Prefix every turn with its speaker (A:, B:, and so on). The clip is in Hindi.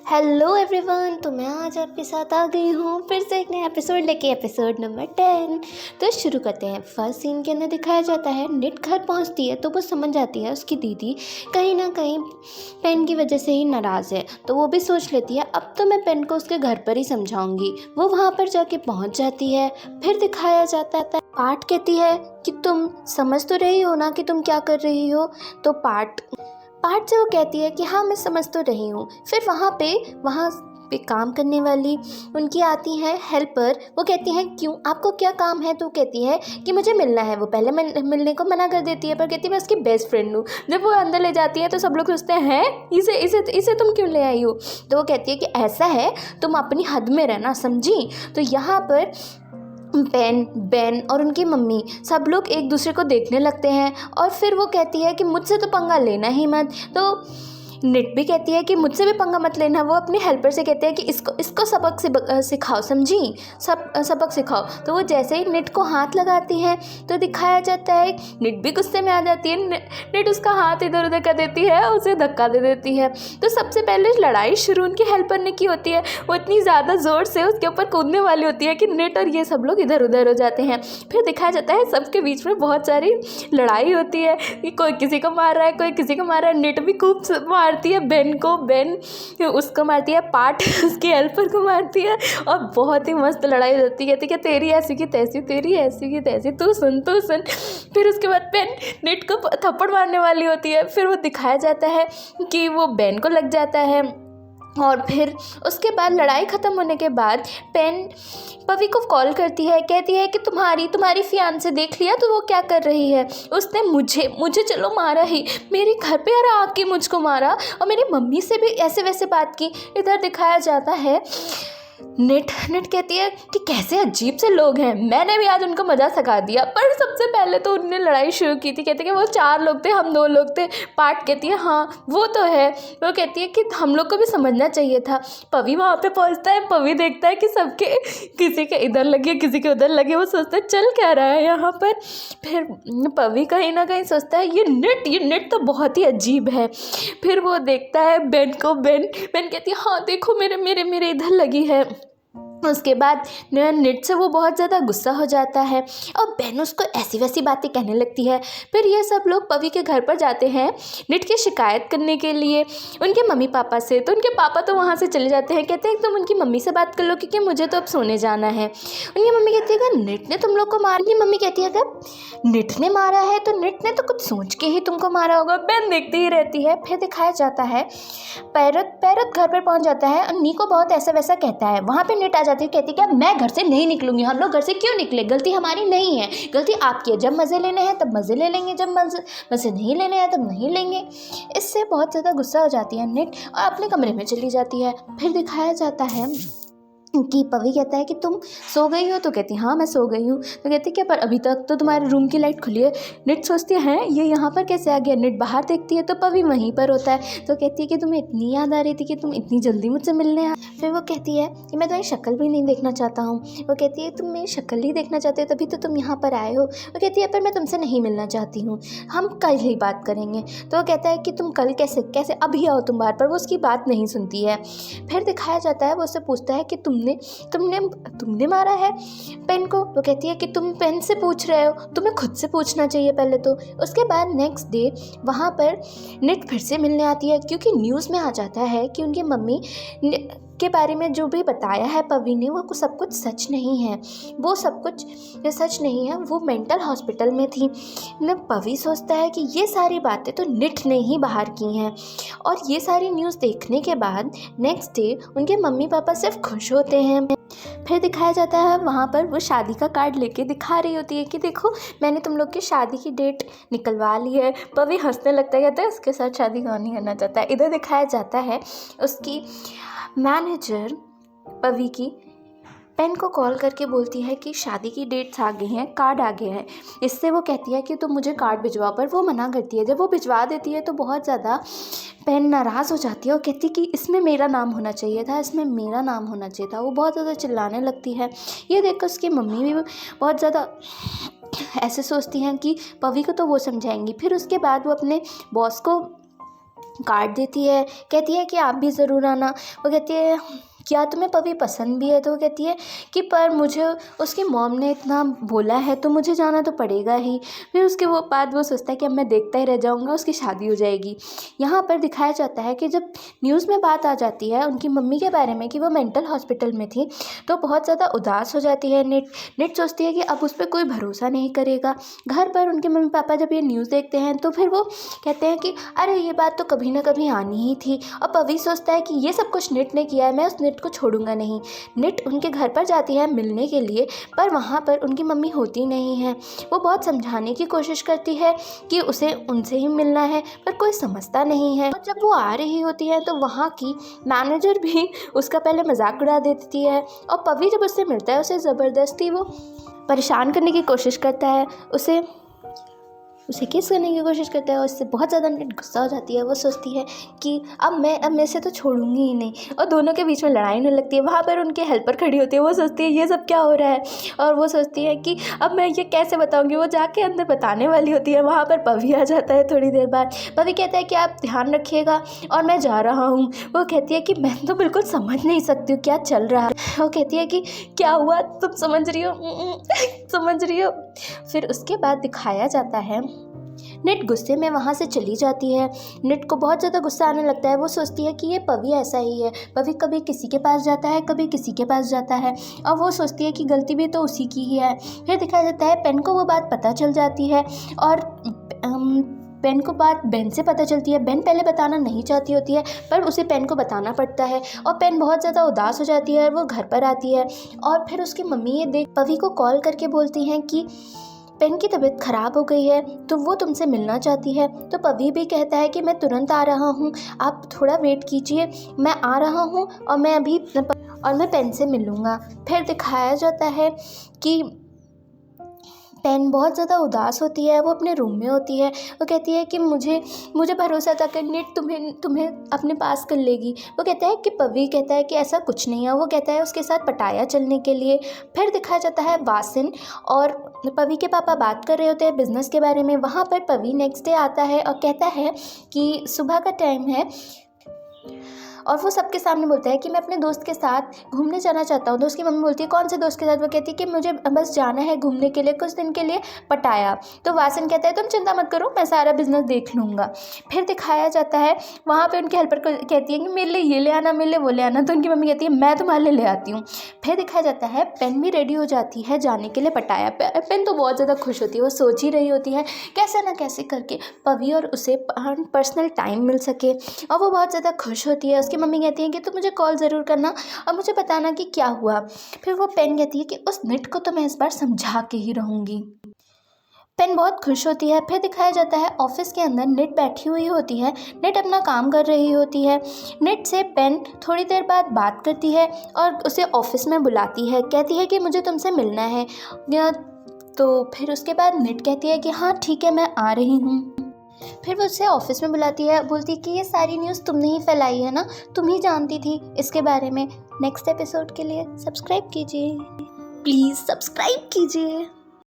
A: हेलो एवरीवन, तो मैं आज आपके साथ आ गई हूँ फिर से एक नया एपिसोड लेके, एपिसोड नंबर 10। तो शुरू करते हैं। फर्स्ट सीन के अंदर दिखाया जाता है निट घर पहुँचती है तो वो समझ जाती है उसकी दीदी कहीं ना कहीं पेन की वजह से ही नाराज़ है। तो वो भी सोच लेती है अब तो मैं पेन को उसके घर पर ही समझाऊंगी। वो वहाँ पर जाके पहुँच जाती है। फिर दिखाया जाता है पार्ट कहती है कि तुम समझ तो रही हो ना कि तुम क्या कर रही हो। तो पार्ट से वो कहती है कि हाँ मैं समझ तो रही हूँ। फिर वहाँ पे काम करने वाली उनकी आती हैं हेल्पर। वो कहती हैं क्यों, आपको क्या काम है। तो कहती है कि मुझे मिलना है। वो पहले मिलने को मना कर देती है पर कहती है मैं उसकी बेस्ट फ्रेंड हूँ। जब वो अंदर ले जाती है तो सब लोग सोचते हैं इसे तुम क्यों ले आई हो। तो वो कहती है कि ऐसा है, तुम अपनी हद में रहना, समझी। तो यहाँ पर बेन और उनकी मम्मी सब लोग एक दूसरे को देखने लगते हैं और फिर वो कहती है कि मुझसे तो पंगा लेना ही मत। तो निट भी कहती है कि मुझसे भी पंगा मत लेना। वो अपनी हेल्पर से कहते हैं कि इसको सबक सिखाओ, समझी, सबक सिखाओ। तो वो जैसे ही निट को हाथ लगाती है तो दिखाया जाता है निट भी गुस्से में आ जाती है। निट उसका हाथ इधर उधर कर देती है और उसे धक्का दे देती है। तो सबसे पहले लड़ाई शुरू उनकी हेल्पर ने की होती है। वो इतनी ज़्यादा ज़ोर से उसके ऊपर कूदने वाली होती है कि निट और ये सब लोग इधर उधर हो जाते हैं। फिर दिखाया जाता है सबके बीच में बहुत सारी लड़ाई होती है कि कोई किसी को मार रहा है, कोई किसी को मार रहा है। निट भी खूब मारती है बेन को, बेन उसको मारती है, पार्ट उसकी हेल्पर को मारती है और बहुत ही मस्त लड़ाई होती है। कहती है तेरी ऐसी की तैसी, तेरी ऐसी की तैसी, तू सुन। फिर उसके बाद बेन निट को थप्पड़ मारने वाली होती है। फिर वो दिखाया जाता है कि वो बेन को लग जाता है और फिर उसके बाद लड़ाई ख़त्म होने के बाद पेन पवी को कॉल करती है। कहती है कि तुम्हारी फियांसे देख लिया तो वो क्या कर रही है। उसने मुझे चलो मारा ही, मेरे घर पे यार आके मुझको मारा और मेरी मम्मी से भी ऐसे वैसे बात की। इधर दिखाया जाता है निट कहती है कि कैसे अजीब से लोग हैं, मैंने भी आज उनको मज़ा सिखा दिया। पर सबसे पहले तो उनने लड़ाई शुरू की थी। कहती है कि वो 4 लोग थे, हम 2 लोग थे। पार्ट कहती है हाँ वो तो है। वो कहती है कि हम लोग को भी समझना चाहिए था। पवी वहाँ पे पहुँचता है। पवी देखता है कि सबके किसी के इधर लगे, किसी के उधर लगे। वो सोचता है चल क्या रहा है यहाँ पर। फिर पवी कहीं ना कहीं सोचता है ये निट तो बहुत ही अजीब है। फिर वो देखता है बेन को। बेन कहती है हाँ देखो मेरे इधर लगी है। उसके बाद निट से वो बहुत ज़्यादा गुस्सा हो जाता है और बेन उसको ऐसी वैसी बातें कहने लगती है। फिर ये सब लोग पवी के घर पर जाते हैं निट की शिकायत करने के लिए उनके मम्मी पापा से। तो उनके पापा तो वहाँ से चले जाते हैं। कहते हैं तुम उनकी मम्मी से बात कर लो क्योंकि मुझे तो अब सोने जाना है। उनकी मम्मी कहती है अगर निट ने तुम लोग को मारा। उनकी मम्मी कहती है अगर निट ने मारा है तो निट ने तो कुछ सोच के ही तुमको मारा होगा। बेन देखती ही रहती है। फिर दिखाया जाता है पैरत घर पर पहुँच जाता है और नीको बहुत ऐसा वैसा कहता है। वहाँ पर निट आ जाती है। कहती कि मैं घर से नहीं निकलूंगी। हम लोग घर से क्यों निकले, गलती हमारी नहीं है, गलती आपकी है। जब मज़े लेने हैं तब मज़े ले लेंगे, जब मज़े नहीं लेने हैं तब नहीं लेंगे। इससे बहुत ज़्यादा गुस्सा हो जाती है निट और अपने कमरे में चली जाती है। फिर दिखाया जाता है कि पवी कहता है कि तुम सो गई हो। तो कहती हाँ मैं सो गई हूँ। तो कहती क्या पर अभी तक तो तुम्हारे रूम की लाइट खुली है। निट सोचती है ये यहाँ पर कैसे आ गया। निट बाहर देखती है तो पवी वहीं पर होता है। तो कहती है कि तुम्हें इतनी याद आ रही थी कि तुम इतनी जल्दी मुझसे मिलने आ। फिर वो कहती है कि मैं तुम्हारी शक्ल भी नहीं देखना चाहता हूँ। वो कहती है तुम मेरी शक्ल ही देखना चाहते हो तभी तो तुम यहाँ पर आए हो। वो कहती है पर मैं तुमसे नहीं मिलना चाहती हूँ, हम कल ही बात करेंगे। तो वो कहता है कि तुम कल कैसे अभी आओ तुम बाहर। पर वो उसकी बात नहीं सुनती है। फिर दिखाया जाता है वो उससे पूछता है कि तुमने मारा है पेन को। वो कहती है कि तुम पेन से पूछ रहे हो, तुम्हें खुद से पूछना चाहिए पहले तो। उसके बाद नेक्स्ट डे वहाँ पर निट फिर से मिलने आती है क्योंकि न्यूज़ में आ जाता है कि उनकी मम्मी के बारे में जो भी बताया है पवी ने वो सब कुछ सच नहीं है। वो सब कुछ सच नहीं है, वो मेंटल हॉस्पिटल में थी। पवी सोचता है कि ये सारी बातें तो निट ने ही बाहर की हैं। और ये सारी न्यूज़ देखने के बाद नेक्स्ट डे उनके मम्मी पापा सिर्फ खुश होते हैं। फिर दिखाया जाता है वहाँ पर वो शादी का कार्ड लेके दिखा रही होती है कि देखो मैंने तुम लोग की शादी की डेट निकलवा ली है। पवी हंसने लगता है, कहता है उसके साथ शादी कौन नहीं करना चाहता है। इधर दिखाया जाता है उसकी मैनेजर पवी की पेन को कॉल करके बोलती है कि शादी की डेट्स आ गई हैं, कार्ड आ गए हैं। इससे वो कहती है कि तुम मुझे कार्ड भिजवाओ, पर वो मना करती है। जब वो भिजवा देती है तो बहुत ज़्यादा पेन नाराज़ हो जाती है और कहती कि इसमें मेरा नाम होना चाहिए था, इसमें मेरा नाम होना चाहिए था। वो बहुत ज़्यादा चिल्लाने लगती है। ये देखकर उसकी मम्मी भी बहुत ज़्यादा ऐसे सोचती हैं कि पवी को तो वो समझाएंगी। फिर उसके बाद वो अपने बॉस को कार्ड देती है, कहती है कि आप भी ज़रूर आना। वो कहती है क्या तुम्हें पवी पसंद भी है? तो वो कहती है कि पर मुझे उसकी मॉम ने इतना बोला है तो मुझे जाना तो पड़ेगा ही। फिर उसके वो बाद वो सोचता है कि अब मैं देखता ही रह जाऊँगा, उसकी शादी हो जाएगी। यहाँ पर दिखाया जाता है कि जब न्यूज़ में बात आ जाती है उनकी मम्मी के बारे में कि वो मेंटल हॉस्पिटल में थी, तो बहुत ज़्यादा उदास हो जाती है निट सोचती है कि अब उस पर कोई भरोसा नहीं करेगा। घर पर उनके मम्मी पापा जब ये न्यूज़ देखते हैं तो फिर वो कहते हैं कि अरे ये बात तो कभी ना कभी आनी ही थी। और पवी सोचता है कि ये सब कुछ निट ने किया है, मैं उस निट को छोड़ूंगा नहीं। निट उनके घर पर जाती है मिलने के लिए, पर वहाँ पर उनकी मम्मी होती नहीं है। वो बहुत समझाने की कोशिश करती है कि उसे उनसे ही मिलना है, पर कोई समझता नहीं है। और जब वो आ रही होती है तो वहाँ की मैनेजर भी उसका पहले मजाक उड़ा देती है, और पवी जब उससे मिलता है उसे ज़बरदस्ती वो परेशान करने की कोशिश करता है, उसे किस करने की कोशिश करता है और उससे बहुत ज़्यादा निट गुस्सा हो जाती है। वो सोचती है कि अब मैं इसे तो छोड़ूंगी ही नहीं, और दोनों के बीच में लड़ाई होने लगती है। वहाँ पर उनके हेल्पर खड़ी होती है, वो सोचती है ये सब क्या हो रहा है, और वो सोचती है कि अब मैं ये कैसे बताऊँगी। वो जाके अंदर बताने वाली होती है, वहाँ पर पवी आ जाता है थोड़ी देर बाद। पवी कहता है कि आप ध्यान रखिएगा और मैं जा रहा हूँ। वो कहती है कि मैं तो बिल्कुल समझ नहीं सकती हूँ क्या चल रहा है। वो कहती है कि क्या हुआ, तुम समझ रही हो समझ रही हो। फिर उसके बाद दिखाया जाता है निट गुस्से में वहाँ से चली जाती है। निट को बहुत ज़्यादा गुस्सा आने लगता है। वो सोचती है कि ये पवी ऐसा ही है, पवी कभी किसी के पास जाता है कभी किसी के पास जाता है, और वो सोचती है कि गलती भी तो उसी की ही है। फिर दिखाया जाता है पेन को वो बात पता चल जाती है, और पेन को बात बेन से पता चलती है। बेन पहले बताना नहीं चाहती होती है, पर उसे पेन को बताना पड़ता है, और पेन बहुत ज़्यादा उदास हो जाती है और वो घर पर आती है। और फिर उसकी मम्मी ये देख पवी को कॉल करके बोलती हैं कि पेन की तबीयत ख़राब हो गई है तो वो तुमसे मिलना चाहती है। तो पवी भी कहता है कि मैं तुरंत आ रहा हूँ, आप थोड़ा वेट कीजिए, मैं आ रहा हूँ और मैं पेन से मिलूँगा। फिर दिखाया जाता है कि पेन बहुत ज़्यादा उदास होती है, वो अपने रूम में होती है। वो कहती है कि मुझे भरोसा था कि निट तुम्हें अपने पास कर लेगी। वो कहता है कि पवी कहता है कि ऐसा कुछ नहीं है। वो कहता है उसके साथ पटाया चलने के लिए। फिर दिखाया जाता है वासिन और पवी के पापा बात कर रहे होते हैं बिज़नेस के बारे में। वहाँ पर पवी नेक्स्ट डे आता है और कहता है कि सुबह का टाइम है, और वो सबके सामने बोलता है कि मैं अपने दोस्त के साथ घूमने जाना चाहता हूँ। दोस्त की मम्मी बोलती है कौन से दोस्त के साथ? वो कहती है कि मुझे बस जाना है घूमने के लिए, कुछ दिन के लिए पटाया। तो वासन कहता है तुम चिंता मत करो, मैं सारा बिजनेस देख लूँगा। फिर दिखाया जाता है वहाँ पे उनके हेल्पर को कहती है कि मेरे लिए ये ले आना, मेरे लिए वो ले आना। तो उनकी मम्मी कहती है मैं तुम्हारे लिए ले आती हूँ। फिर दिखाया जाता है पेन भी रेडी हो जाती है जाने के लिए पटाया। पेन तो बहुत ज़्यादा खुश होती है, वो सोच ही रही होती है कैसे ना कैसे करके पवी और उसे पर्सनल टाइम मिल सके, और वो बहुत ज़्यादा खुश होती है। उसकी मम्मी कहती है कि तुम मुझे कॉल ज़रूर करना और मुझे बताना कि क्या हुआ। फिर वो पेन कहती है कि उस निट को तो मैं इस बार समझा के ही रहूँगी। पेन बहुत खुश होती है। फिर दिखाया जाता है ऑफिस के अंदर निट बैठी हुई होती है, निट अपना काम कर रही होती है। निट से पेन थोड़ी देर बाद बात करती है और उसे ऑफिस में बुलाती है, कहती है कि मुझे तुमसे मिलना है। तो फिर उसके बाद निट कहती है कि हाँ ठीक है मैं आ रही हूँ। फिर वो उसे ऑफिस में बुलाती है, बोलती है कि ये सारी न्यूज़ तुमने ही फैलाई है ना, तुम ही जानती थी इसके बारे में। नेक्स्ट एपिसोड के लिए सब्सक्राइब कीजिए, प्लीज़ सब्सक्राइब कीजिए।